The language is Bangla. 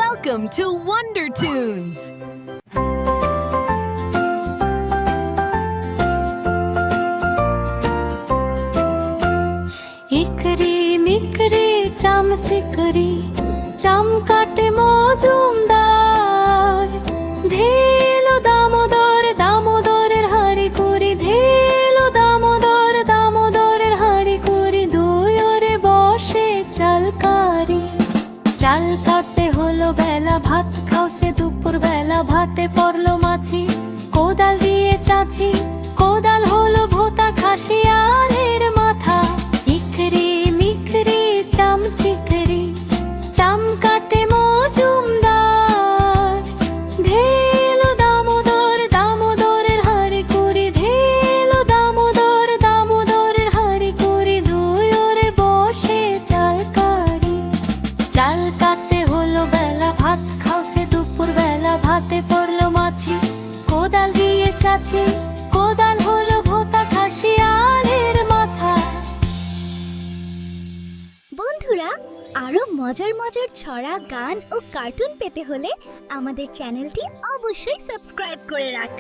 Welcome to Wonder Tunes! Ikri মিকরি চামচিকরি চামকাটে Majumdar ধেলো Damodar দামোদরের হাড়ি করি ধেলো দামোদর দামোদরের হাড়ি করি দুই ওরে বসে চালকারি চাল কাটতে হলো বেলা ভাত খাওসে দুপুর বেলা ভাতে পড়লো মাছি কোদাল দিয়ে চাচি কোদাল হলো ভোতা খাসি আলের মাথা ইকরি মিকরি চামচিকরি চামকাটে মজুমদার ধেলো দামোদর দামোদরের হাড়ি করি ধেলো দামোদর দামোদরের হাড়ি করি দুই ওরে বসে চালকারি চাল কাটতে হলো বেলা ভাত খাওসে দুপুর বেলা ভাতে পড়লো মাছি কোদাল দিয়ে চাচি কোদাল হলো ভোতা খাসি আলের মাথা। বন্ধুরা, আরো মজার মজার ছড়া, গান ও কার্টুন পেতে হলে আমাদের চ্যানেলটি অবশ্যই সাবস্ক্রাইব করে রাখ।